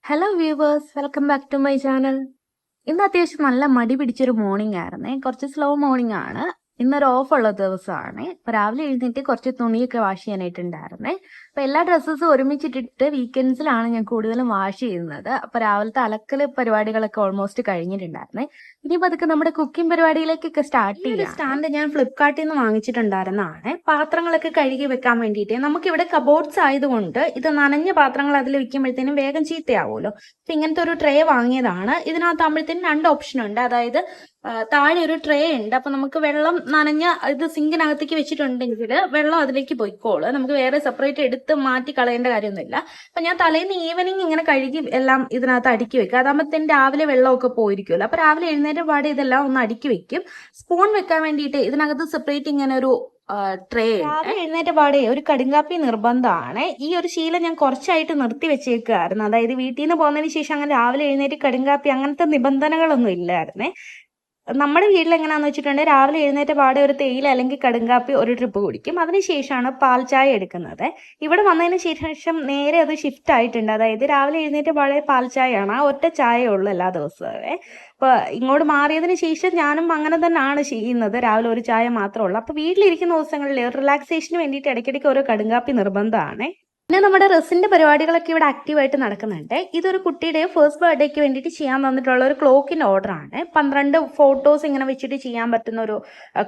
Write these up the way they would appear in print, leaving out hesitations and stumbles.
Hello viewers, welcome back to my channel. ഇന്ന് അത്യാവശ്യം നല്ല മടി പിടിച്ചൊരു മോർണിംഗ് ആയിരുന്നേ. കുറച്ച് സ്ലോ മോർണിംഗ് ആണ്. ഇന്നൊരു ഓഫ് ഉള്ള ദിവസമാണ്. ഇപ്പൊ രാവിലെ എഴുന്നേറ്റ് കുറച്ച് തുണിയൊക്കെ വാഷ് ചെയ്യാനായിട്ടുണ്ടായിരുന്നേ. അപ്പൊ എല്ലാ ഡ്രസ്സസും ഒരുമിച്ചിട്ടിട്ട് വീക്കെൻഡ്സിലാണ് ഞാൻ കൂടുതലും വാഷ് ചെയ്യുന്നത്. അപ്പൊ രാവിലത്തെ അലക്കല് പരിപാടികളൊക്കെ ഓൾമോസ്റ്റ് കഴിഞ്ഞിട്ടുണ്ടായിരുന്നേ. ഇനി പതുക്കെ നമ്മുടെ കുക്കിംഗ് പരിപാടിയിലേക്കൊക്കെ സ്റ്റാർട്ട് ചെയ്യാം. സ്റ്റാൻഡ് ഞാൻ ഫ്ലിപ്കാർട്ടിൽ നിന്ന് വാങ്ങിച്ചിട്ടുണ്ടായിരുന്നതാണ്. പാത്രങ്ങളൊക്കെ കഴുകി വെക്കാൻ വേണ്ടിയിട്ട്. നമുക്കിവിടെ കബോർഡ്സ് ആയതുകൊണ്ട് ഇത് നനഞ്ഞ പാത്രങ്ങൾ അതിൽ വെക്കുമ്പോഴത്തേനും വേഗം ചീത്തയാവുമല്ലോ. അപ്പൊ ഇങ്ങനത്തെ ഒരു ട്രേ വാങ്ങിയതാണ്. ഇതിനകത്താകുമ്പോഴത്തേനും രണ്ട് ഓപ്ഷൻ ഉണ്ട്. അതായത് താഴെ ഒരു ട്രേ ഉണ്ട്. അപ്പൊ നമുക്ക് വെള്ളം നനഞ്ഞ ഇത് സിങ്കിനകത്തേക്ക് വെച്ചിട്ടുണ്ടെങ്കിൽ വെള്ളം അതിലേക്ക് പോയിക്കോളൂ. നമുക്ക് വേറെ സെപ്പറേറ്റ് എടുത്ത് മാറ്റി കളയേണ്ട കാര്യമൊന്നുമില്ല. അപ്പൊ ഞാൻ തലേന്ന് ഈവനിങ് ഇങ്ങനെ കഴുകി എല്ലാം ഇതിനകത്ത് അടുക്കി വെക്കുക. അതാകുമ്പോഴത്തേന് രാവിലെ വെള്ളമൊക്കെ പോയിരിക്കുമല്ലോ. അപ്പൊ രാവിലെ എഴുന്നേറ്റ് പാടെ ഇതെല്ലാം ഒന്ന് അടുക്കി വെക്കും. സ്പൂൺ വെക്കാൻ വേണ്ടിയിട്ട് ഇതിനകത്ത് സെപ്പറേറ്റ് ഇങ്ങനെ ഒരു ട്രേ. രാവിലെ എഴുന്നേറ്റ പാടെ ഒരു കടുങ്കാപ്പി നിർബന്ധമാണ്. ഈ ഒരു ശീലം ഞാൻ കുറച്ചായിട്ട് നിർത്തി വെച്ചേക്കായിരുന്നു. അതായത് വീട്ടിൽ നിന്ന് പോകുന്നതിന് ശേഷം അങ്ങനെ രാവിലെ എഴുന്നേറ്റ് കടുങ്കാപ്പി അങ്ങനത്തെ നിബന്ധനകളൊന്നും ഇല്ലായിരുന്നേ. നമ്മുടെ വീട്ടിൽ എങ്ങനെയാണെന്ന് വെച്ചിട്ടുണ്ടെങ്കിൽ രാവിലെ എഴുന്നേറ്റ പാടെ ഒരു തേയില അല്ലെങ്കിൽ കടുങ്കാപ്പി ഒരു ട്രിപ്പ് കുടിക്കും. അതിനുശേഷമാണ് പാൽ ചായ എടുക്കുന്നത്. ഇവിടെ വന്നതിന് ശേഷം നേരെ അത് ഷിഫ്റ്റ് ആയിട്ടുണ്ട്. അതായത് രാവിലെ എഴുന്നേറ്റ പാടെ പാൽ ചായയാണ്. ആ ഒറ്റ ചായ ഉള്ളൂ എല്ലാ ദിവസവും. അപ്പൊ ഇങ്ങോട്ട് മാറിയതിന് ശേഷം ഞാനും അങ്ങനെ തന്നെയാണ് ചെയ്യുന്നത്. രാവിലെ ഒരു ചായ മാത്രമേ ഉള്ളൂ. അപ്പൊ വീട്ടിലിരിക്കുന്ന ദിവസങ്ങളിൽ റിലാക്സേഷന് വേണ്ടിയിട്ട് ഇടയ്ക്കിടയ്ക്ക് ഒരു കടുങ്കാപ്പി നിർബന്ധമാണ്. പിന്നെ നമ്മുടെ റെസിന്റെ പരിപാടികളൊക്കെ ഇവിടെ ആക്റ്റീവായിട്ട് നടക്കുന്നുണ്ട്. ഇതൊരു കുട്ടിയുടെ ഫസ്റ്റ് ബർത്ത്ഡേക്ക് വേണ്ടിയിട്ട് ചെയ്യാൻ തന്നിട്ടുള്ള ഒരു ക്ലോക്കിന്റെ ഓർഡർ ആണ്. 12 ഫോട്ടോസ് ഇങ്ങനെ വെച്ചിട്ട് ചെയ്യാൻ പറ്റുന്ന ഒരു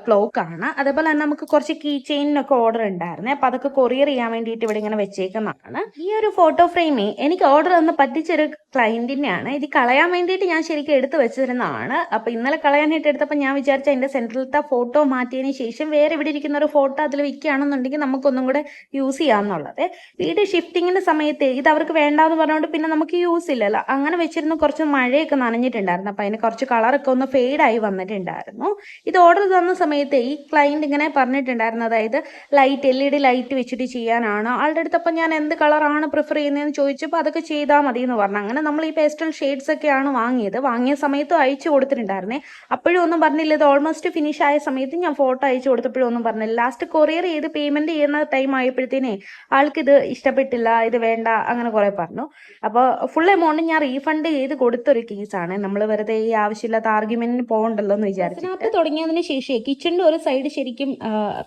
ക്ലോക്ക് ആണ്. അതേപോലെ തന്നെ നമുക്ക് കുറച്ച് കീ ചെയിനൊക്കെ ഓർഡർ ഉണ്ടായിരുന്നേ. അപ്പൊ അതൊക്കെ കൊറിയർ ചെയ്യാൻ വേണ്ടിയിട്ട് ഇവിടെ ഇങ്ങനെ വെച്ചേക്കുന്നതാണ്. ഈ ഒരു ഫോട്ടോ ഫ്രെയിമേ എനിക്ക് ഓർഡർ തന്ന് പറ്റിച്ചൊരു ക്ലയന്റിനെയാണ്. ഇത് കളയാൻ വേണ്ടിയിട്ട് ഞാൻ ശരിക്കും എടുത്തു വെച്ചിരുന്നതാണ്. അപ്പൊ ഇന്നലെ കളയാനായിട്ട് എടുത്തപ്പോൾ ഞാൻ വിചാരിച്ച അതിന്റെ സെന്ററിലത്തെ ഫോട്ടോ മാറ്റിയതിന് ശേഷം വേറെ ഇവിടെ ഇരിക്കുന്ന ഒരു ഫോട്ടോ അതിൽ വെക്കുകയാണെന്നുണ്ടെങ്കിൽ നമുക്കൊന്നും കൂടെ യൂസ് ചെയ്യാമെന്നുള്ളത്. വീട് ഷിഫ്റ്റിങ്ങിന്റെ സമയത്ത് ഇത് അവർക്ക് വേണ്ടാന്ന് പറഞ്ഞുകൊണ്ട് പിന്നെ നമുക്ക് യൂസ് ഇല്ലല്ലോ. അങ്ങനെ വെച്ചിരുന്ന കുറച്ച് മഴയൊക്കെ നനഞ്ഞിട്ടുണ്ടായിരുന്നു. അപ്പൊ അതിന് കുറച്ച് കളറൊക്കെ ഒന്ന് ഫെയ്ഡായി വന്നിട്ടുണ്ടായിരുന്നു. ഇത് ഓർഡർ തന്ന സമയത്ത് ഈ ക്ലയന്റ് ഇങ്ങനെ പറഞ്ഞിട്ടുണ്ടായിരുന്നു. അതായത് ലൈറ്റ് LED ലൈറ്റ് വെച്ചിട്ട് ചെയ്യാനാണ് ആളുടെ അടുത്ത്. അപ്പം ഞാൻ എന്ത് കളറാണ് പ്രിഫർ ചെയ്യുന്നതെന്ന് ചോദിച്ചപ്പോൾ അതൊക്കെ ചെയ്താൽ മതി എന്ന് പറഞ്ഞു. അങ്ങനെ നമ്മൾ ഈ പേസ്റ്റൽ ഷെയ്ഡ്സ് ഒക്കെയാണ് വാങ്ങിയത്. വാങ്ങിയ സമയത്തും അയച്ചു കൊടുത്തിട്ടുണ്ടായിരുന്നേ. അപ്പോഴും ഒന്നും പറഞ്ഞില്ല. ഇത് ഓൾമോസ്റ്റ് ഫിനിഷ് ആയ സമയത്ത് ഞാൻ ഫോട്ടോ അയച്ചു കൊടുത്തപ്പോഴും ഒന്നും പറഞ്ഞില്ല. ലാസ്റ്റ് കൊറിയർ ചെയ്ത് പേയ്മെന്റ് ചെയ്യുന്ന ടൈം ആയപ്പോഴത്തേനെ ആൾക്ക് ഇത് ഇഷ്ടപ്പെട്ടില്ല, ഇത് വേണ്ട, അങ്ങനെ കുറെ പറഞ്ഞു. അപ്പോൾ ഫുൾ എമൗണ്ട് ഞാൻ റീഫണ്ട് ചെയ്ത് കൊടുത്തൊരു കേസാണ്. നമ്മൾ വെറുതെ ഈ ആവശ്യമില്ലാത്ത ആർഗ്യുമെന്റിന് പോകണ്ടല്ലോ എന്ന് വിചാരിച്ചു. അതിനകത്ത് തുടങ്ങിയതിന് ശേഷം കിച്ചണിന്റെ ഒരു സൈഡ് ശരിക്കും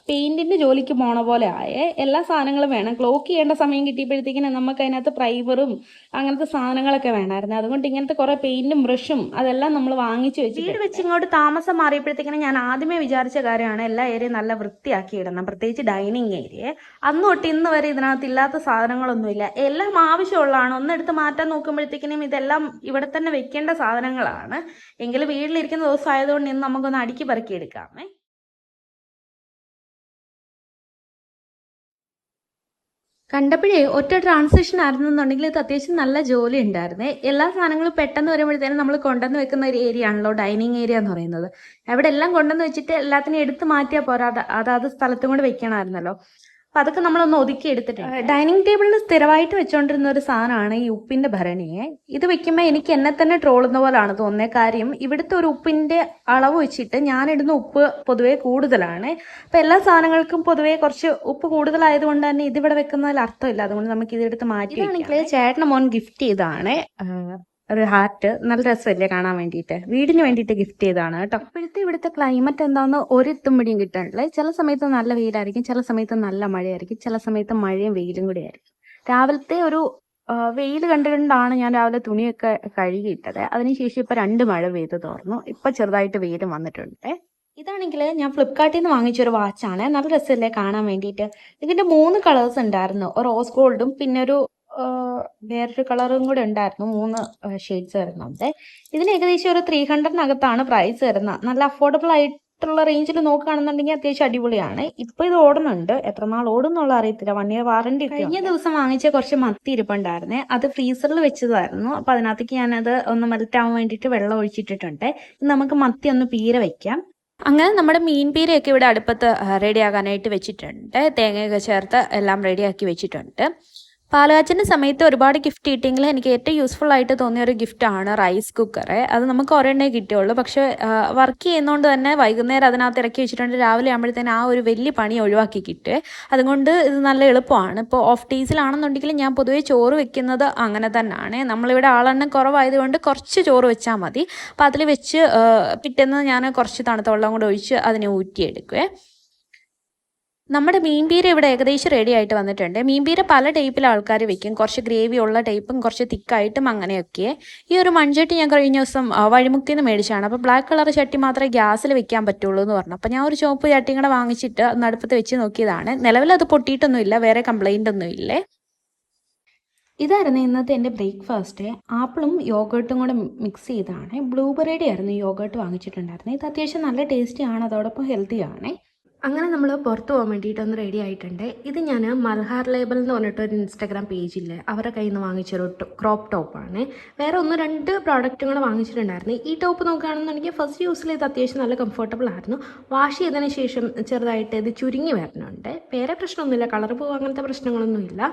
പെയിന്റിന്റെ ജോലിക്ക് പോണ പോലെ ആയേ. എല്ലാ സാധനങ്ങളും വേണം. ക്ലോക്ക് ചെയ്യേണ്ട സമയം കിട്ടിയപ്പോഴത്തേക്കിനും നമുക്ക് അതിനകത്ത് പ്രൈമറും അങ്ങനത്തെ സാധനങ്ങളൊക്കെ വേണമായിരുന്നു. അതുകൊണ്ട് ഇങ്ങനത്തെ കുറെ പെയിന്റും ബ്രഷും അതെല്ലാം നമ്മൾ വാങ്ങിച്ചു വെച്ച് വീട് വെച്ച് ഇങ്ങോട്ട് താമസം മാറിയപ്പോഴത്തേക്കിനും ഞാൻ ആദ്യമേ വിചാരിച്ച കാര്യമാണ് എല്ലാ ഏരിയയും നല്ല വൃത്തിയാക്കി ഇടണം, പ്രത്യേകിച്ച് ഡൈനിങ് ഏരിയ. അന്ന് തൊട്ട് ഇന്ന് വരെ ഇതിനകത്ത് ഇല്ലാത്ത സാധനങ്ങളൊന്നുമില്ല. എല്ലാം ആവശ്യമുള്ളതാണ്. ഒന്നെടുത്ത് മാറ്റാൻ നോക്കുമ്പോഴത്തേക്കിനും ഇതെല്ലാം ഇവിടെ തന്നെ വെക്കേണ്ട സാധനങ്ങളാണ്. എങ്കിലും വീട്ടിലിരിക്കുന്ന ദിവസം ആയതുകൊണ്ട് ഇന്ന് നമുക്കൊന്ന് അടുക്കി പറക്കി എടുക്കാമേ. കണ്ടപ്പോഴേ ഒറ്റ ട്രാൻസാക്ഷൻ ആയിരുന്നെന്നുണ്ടെങ്കിൽ ഇത് അത്യാവശ്യം നല്ല ജോലി ഉണ്ടായിരുന്നേ. എല്ലാ സാധനങ്ങളും പെട്ടെന്ന് വരുമ്പോഴത്തേനും നമ്മൾ കൊണ്ടുവന്ന് വെക്കുന്ന ഒരു ഏരിയ ആണല്ലോ ഡൈനിങ് ഏരിയ എന്ന് പറയുന്നത്. അവിടെ എല്ലാം കൊണ്ടുവന്ന് വെച്ചിട്ട് എല്ലാത്തിനും എടുത്ത് മാറ്റിയാൽ പോരാ, അതാത് സ്ഥലത്തും കൂടെ വെക്കണമായിരുന്നല്ലോ. അപ്പൊ അതൊക്കെ നമ്മളൊന്ന് ഒതുക്കി എടുത്തിട്ടുണ്ട്. ഡൈനിങ് ടേബിളിൽ സ്ഥിരമായിട്ട് വെച്ചോണ്ടിരുന്ന ഒരു സാധനമാണ് ഈ ഉപ്പിന്റെ ഭരണിയെ. ഇത് വെക്കുമ്പോൾ എനിക്ക് എന്നെ തന്നെ ട്രോളുന്ന പോലാണ് തോന്നുന്നത്. കാര്യം ഇവിടുത്തെ ഒരു ഉപ്പിന്റെ അളവ് വെച്ചിട്ട് ഞാനിടുന്ന ഉപ്പ് പൊതുവേ കൂടുതലാണ്. അപ്പൊ എല്ലാ സാധനങ്ങൾക്കും പൊതുവേ കുറച്ച് ഉപ്പ് കൂടുതലായതുകൊണ്ട് തന്നെ ഇതിവിടെ വെക്കുന്നതിൽ അർത്ഥമില്ല. അതുകൊണ്ട് നമുക്ക് ഇതെടുത്ത് മാറ്റി. ആണെങ്കിൽ ചേട്ടന് മോൻ ഗിഫ്റ്റ് ചെയ്താണ് ഒരു ഹാർട്ട്. നല്ല രസമല്ലേ കാണാൻ വേണ്ടിയിട്ട്. വീടിന് വേണ്ടിയിട്ട് ഗിഫ്റ്റ് ചെയ്താണ് കേട്ടോ. ഇവിടുത്തെ ക്ലൈമറ്റ് എന്താണെന്ന് ഒരെത്തും പിടിയും കിട്ടാനില്ല. ചില സമയത്ത് നല്ല വെയിലായിരിക്കും, ചില സമയത്ത് നല്ല മഴയായിരിക്കും, ചില സമയത്ത് മഴയും വെയിലും കൂടി ആയിരിക്കും. രാവിലത്തെ ഒരു വെയിൽ കണ്ടുകൊണ്ടാണ് ഞാൻ രാവിലെ തുണിയൊക്കെ കഴുകിയിട്ടത്. അതിനുശേഷം ഇപ്പൊ 2 മഴ പെയ്ത് തോർന്നു. ഇപ്പൊ ചെറുതായിട്ട് വെയിൽ വന്നിട്ടുണ്ട്. ഇതാണെങ്കിൽ ഞാൻ ഫ്ലിപ്കാർട്ടിൽ നിന്ന് വാങ്ങിച്ചൊരു വാച്ചാണ്. നല്ല രസമല്ലേ കാണാൻ വേണ്ടിയിട്ട്. ഇതിന്റെ 3 കളേഴ്സ് ഉണ്ടായിരുന്നു. റോസ് ഗോൾഡും പിന്നെ ഒരു വേറൊരു കളറും കൂടെ ഉണ്ടായിരുന്നു. 3 ഷെയ്ഡ്സ് വരുന്നുണ്ട്. ഇതിന് ഏകദേശം ഒരു 300-നകത്താണ് പ്രൈസ് വരുന്നത്. നല്ല അഫോർഡബിൾ ആയിട്ടുള്ള റേഞ്ചിൽ നോക്കുകയാണെന്നുണ്ടെങ്കിൽ അത്യാവശ്യം അടിപൊളിയാണ്. ഇപ്പൊ ഇത് ഓടുന്നുണ്ട്. എത്ര നാൾ ഓടുന്നുള്ള അറിയത്തില്ല. 1 ഇയർ വാറണ്ടി. കഴിഞ്ഞ ദിവസം വാങ്ങിച്ച കുറച്ച് മത്തി ഇരിപ്പുണ്ടായിരുന്നേ. അത് ഫ്രീസറിൽ വെച്ചതായിരുന്നു. അപ്പൊ അതിനകത്തേക്ക് ഞാനത് ഒന്ന് മെൽറ്റ് ആവാൻ വേണ്ടിയിട്ട് വെള്ളം ഒഴിച്ചിട്ടിട്ടുണ്ട്. നമുക്ക് മത്തി ഒന്ന് പീര വെക്കാം. അങ്ങനെ നമ്മുടെ മീൻ പീരയൊക്കെ ഇവിടെ അടുപ്പത്ത് റെഡിയാകാനായിട്ട് വെച്ചിട്ടുണ്ട്. തേങ്ങയൊക്കെ ചേർത്ത് എല്ലാം റെഡിയാക്കി വെച്ചിട്ടുണ്ട്. പാലുകാച്ചിൻ്റെ സമയത്ത് ഒരുപാട് ഗിഫ്റ്റ് കിട്ടിയെങ്കിൽ എനിക്ക് ഏറ്റവും യൂസ്ഫുൾ ആയിട്ട് തോന്നിയ ഒരു ഗിഫ്റ്റാണ് റൈസ് കുക്കർ. അത് നമുക്ക് ഒരെണ്ണേ കിട്ടിയുള്ളൂ. പക്ഷേ വർക്ക് ചെയ്യുന്നതുകൊണ്ട് തന്നെ വൈകുന്നേരം അതിനകത്ത് ഇറക്കി വെച്ചിട്ടുണ്ട് രാവിലെ ആകുമ്പോഴത്തേന് ആ ഒരു വലിയ പണി ഒഴിവാക്കി കിട്ടും. അതുകൊണ്ട് ഇത് നല്ല എളുപ്പമാണ്. ഇപ്പോൾ ഓഫ് ഡേയ്സിലാണെന്നുണ്ടെങ്കിൽ ഞാൻ പൊതുവേ ചോറ് വെക്കുന്നത് അങ്ങനെ തന്നെയാണ്. നമ്മളിവിടെ ആളെണ്ണം കുറവായതുകൊണ്ട് കുറച്ച് ചോറ് വെച്ചാൽ മതി. അപ്പോൾ അതിൽ വെച്ച് പിറ്റേന്ന് ഞാൻ കുറച്ച് തണുത്ത വെള്ളം കൂടെ ഒഴിച്ച് അതിനെ ഊറ്റിയെടുക്കുവേ. നമ്മുടെ മീൻപീര ഇവിടെ ഏകദേശം റെഡി ആയിട്ട് വന്നിട്ടുണ്ട്. മീൻപീര പല ടൈപ്പിൽ ആൾക്കാർ വെക്കും. കുറച്ച് ഗ്രേവി ഉള്ള ടൈപ്പും കുറച്ച് തിക്കായിട്ടും അങ്ങനെയൊക്കെ. ഈ ഒരു മൺചട്ടി ഞാൻ കഴിഞ്ഞ ദിവസം വഴിമുക്കിൽ നിന്ന് മേടിച്ചാണ്. അപ്പോൾ ബ്ലാക്ക് കളർ ചട്ടി മാത്രമേ ഗ്യാസിൽ വെക്കാൻ പറ്റുള്ളൂ എന്ന് പറഞ്ഞു. അപ്പോൾ ഞാൻ ഒരു ചുവപ്പ് ചട്ടിയും കൂടെ വാങ്ങിച്ചിട്ട് ഒന്ന് അടുപ്പത്ത് വെച്ച് നോക്കിയതാണ്. നിലവിൽ അത് പൊട്ടിയിട്ടൊന്നുമില്ല, വേറെ കംപ്ലൈൻ്റ് ഒന്നും ഇല്ലേ. ഇതായിരുന്നു ഇന്നത്തെ എൻ്റെ ബ്രേക്ക്ഫാസ്റ്റ്. ആപ്പിളും യോഗേർട്ടും കൂടെ മിക്സ് ചെയ്താണ്. ബ്ലൂബെറിയുടെ ആയിരുന്നു യോഗേർട്ട് വാങ്ങിച്ചിട്ടുണ്ടായിരുന്നത്. ഇത് അത്യാവശ്യം നല്ല ടേസ്റ്റിയാണ്, അതോടൊപ്പം ഹെൽത്തിയാണ്. അങ്ങനെ നമ്മൾ പുറത്ത് പോകാൻ വേണ്ടിയിട്ടൊന്ന് റെഡി ആയിട്ടുണ്ട്. ഇത് ഞാൻ മൽഹാർ ലേബൽ എന്ന് പറഞ്ഞിട്ടൊരു ഇൻസ്റ്റാഗ്രാം പേജില്ലേ അവരുടെ കയ്യിൽ നിന്ന് വാങ്ങിച്ചൊരു ക്രോപ്പ് ടോപ്പാണ്. വേറെ 1-2 പ്രോഡക്റ്റും കൂടെ വാങ്ങിച്ചിട്ടുണ്ടായിരുന്നു. ഈ ടോപ്പ് നോക്കുകയാണെന്നുണ്ടെങ്കിൽ ഫസ്റ്റ് യൂസിൽ ഇത് അത്യാവശ്യം നല്ല കംഫർട്ടബിൾ ആയിരുന്നു. വാഷ് ചെയ്തതിന് ശേഷം ചെറുതായിട്ട് ഇത് ചുരുങ്ങി വരുന്നുണ്ട്. വേറെ പ്രശ്നമൊന്നുമില്ല, കളർ പോകുക അങ്ങനത്തെ പ്രശ്നങ്ങളൊന്നുമില്ല.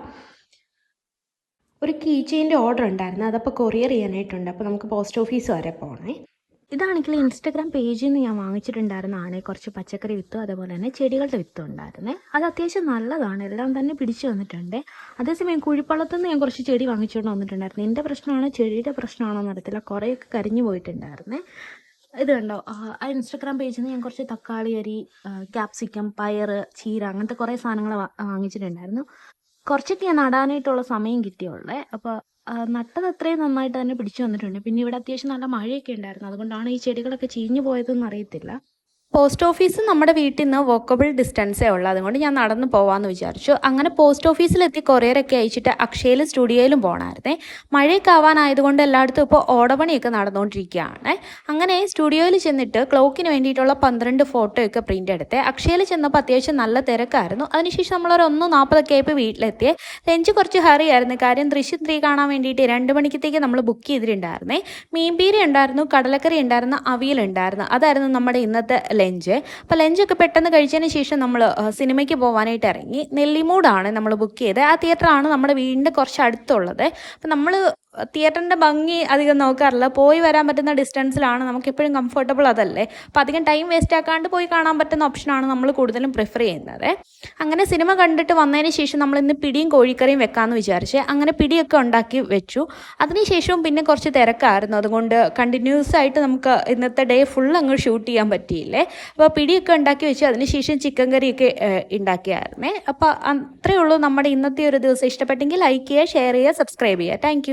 ഒരു കീ ചെയിൻ്റെ ഓർഡർ ഉണ്ടായിരുന്നു, അതപ്പോൾ കൊറിയർ ചെയ്യാനായിട്ടുണ്ട്. അപ്പോൾ നമുക്ക് പോസ്റ്റ് ഓഫീസ് വരെ പോകണേ. ഇതാണെങ്കിൽ ഇൻസ്റ്റാഗ്രാം പേജിൽ നിന്ന് ഞാൻ വാങ്ങിച്ചിട്ടുണ്ടായിരുന്നതാണ്. കുറച്ച് പച്ചക്കറി വിത്തും അതേപോലെ തന്നെ ചെടികളുടെ വിത്തും ഉണ്ടായിരുന്നേ. അത് അത്യാവശ്യം നല്ലതാണ്, എല്ലാം തന്നെ പിടിച്ചു വന്നിട്ടുണ്ട്. അതേസമയം കുഴിപ്പള്ളത്തുനിന്ന് ഞാൻ കുറച്ച് ചെടി വാങ്ങിച്ചുകൊണ്ട് വന്നിട്ടുണ്ടായിരുന്നു. എൻ്റെ പ്രശ്നമാണോ ചെടിയുടെ പ്രശ്നമാണോ എന്നറിയത്തില്ല, കുറേയൊക്കെ കരിഞ്ഞു പോയിട്ടുണ്ടായിരുന്നേ. ഇത് കണ്ടോ, ആ ഇൻസ്റ്റാഗ്രാം പേജിൽ നിന്ന് ഞാൻ കുറച്ച് തക്കാളി അരി, ക്യാപ്സിക്കം, പയർ, ചീര അങ്ങനത്തെ കുറേ സാധനങ്ങൾ വാങ്ങിച്ചിട്ടുണ്ടായിരുന്നു. കുറച്ചൊക്കെ ഞാൻ നടാനായിട്ടുള്ള സമയം കിട്ടിയുള്ളേ. അപ്പോൾ നട്ടത് അത്രയും നന്നായിട്ട് തന്നെ പിടിച്ചു വന്നിട്ടുണ്ട്. പിന്നെ ഇവിടെ അത്യാവശ്യം നല്ല മഴയൊക്കെ ഉണ്ടായിരുന്നു, അതുകൊണ്ടാണ് ഈ ചെടികളൊക്കെ ചീഞ്ഞു പോയതെന്ന് അറിയത്തില്ല. പോസ്റ്റ് ഓഫീസ് നമ്മുടെ വീട്ടിൽ നിന്ന് വോക്കബിൾ ഡിസ്റ്റൻസേ ഉള്ളൂ, അതുകൊണ്ട് ഞാൻ നടന്നു പോകാമെന്ന് വിചാരിച്ചു. അങ്ങനെ പോസ്റ്റ് ഓഫീസിലെത്തി കൊറിയറൊക്കെ അയച്ചിട്ട് അക്ഷയയിലും സ്റ്റുഡിയോയിലും പോകണമായിരുന്നേ. മഴയൊക്കെ ആവാനായതുകൊണ്ട് എല്ലായിടത്തും ഇപ്പോൾ ഓടപണിയൊക്കെ നടന്നുകൊണ്ടിരിക്കുകയാണ്. അങ്ങനെ സ്റ്റുഡിയോയിൽ ചെന്നിട്ട് ക്ലോക്കിന് വേണ്ടിയിട്ടുള്ള 12 ഫോട്ടോയൊക്കെ പ്രിൻ്റ് എടുത്തേ. അക്ഷയയിൽ ചെന്നപ്പോൾ അത്യാവശ്യം നല്ല തിരക്കായിരുന്നു. അതിനുശേഷം നമ്മളൊരു 1:40 ആയപ്പോൾ വീട്ടിലെത്തിയേ. ലഞ്ച് കുറച്ച് ഹറി ആയിരുന്നു, കാര്യം ദൃശ്യം 3 കാണാൻ വേണ്ടിയിട്ട് 2 മണിക്കത്തേക്ക് നമ്മൾ ബുക്ക് ചെയ്തിട്ടുണ്ടായിരുന്നേ. മീൻപീര ഉണ്ടായിരുന്നു, കടലക്കറി ഉണ്ടായിരുന്നു, അവിയലുണ്ടായിരുന്നു. അതായിരുന്നു നമ്മുടെ ഇന്നത്തെ ലഞ്ച്. അപ്പോൾ ലഞ്ചൊക്കെ പെട്ടെന്ന് കഴിച്ചതിന് ശേഷം നമ്മൾ സിനിമയ്ക്ക് പോകാനായിട്ട് ഇറങ്ങി. നെല്ലിമൂടാണ് നമ്മൾ ബുക്ക് ചെയ്തത്. ആ തിയേറ്ററാണ് നമ്മുടെ വീടിൻ്റെ കുറച്ച് അടുത്തുള്ളത്. അപ്പോൾ നമ്മൾ തിയേറ്ററിൻ്റെ ഭംഗി അധികം നോക്കാറില്ല, പോയി വരാൻ പറ്റുന്ന ഡിസ്റ്റൻസിലാണ് നമുക്കെപ്പോഴും കംഫർട്ടബിൾ അതല്ലേ. അപ്പോൾ അധികം ടൈം വേസ്റ്റ് ആക്കാണ്ട് പോയി കാണാൻ പറ്റുന്ന ഓപ്ഷനാണ് നമ്മൾ കൂടുതലും പ്രിഫർ ചെയ്യുന്നത്. അങ്ങനെ സിനിമ കണ്ടിട്ട് വന്നതിന് ശേഷം നമ്മൾ ഇന്ന് പിടിയും കോഴിക്കറിയും വെക്കാമെന്ന് വിചാരിച്ച് അങ്ങനെ പിടിയൊക്കെ ഉണ്ടാക്കി വെച്ചു. അതിനുശേഷവും പിന്നെ കുറച്ച് തിരക്കായിരുന്നു, അതുകൊണ്ട് കണ്ടിന്യൂസ് ആയിട്ട് നമുക്ക് ഇന്നത്തെ ഡേ ഫുൾ അങ്ങ് ഷൂട്ട് ചെയ്യാൻ പറ്റിയില്ലേ. അപ്പോൾ പിടിയൊക്കെ ഉണ്ടാക്കി വെച്ചു, അതിനുശേഷം ചിക്കൻ കറിയൊക്കെ ഉണ്ടാക്കിയായിരുന്നേ. അപ്പോൾ അത്രയേ ഉള്ളൂ നമ്മുടെ ഇന്നത്തെ ഒരു ദിവസം. ഇഷ്ടപ്പെട്ടെങ്കിൽ ലൈക്ക് ചെയ്യുക, ഷെയർ ചെയ്യുക, സബ്സ്ക്രൈബ് ചെയ്യുക. താങ്ക്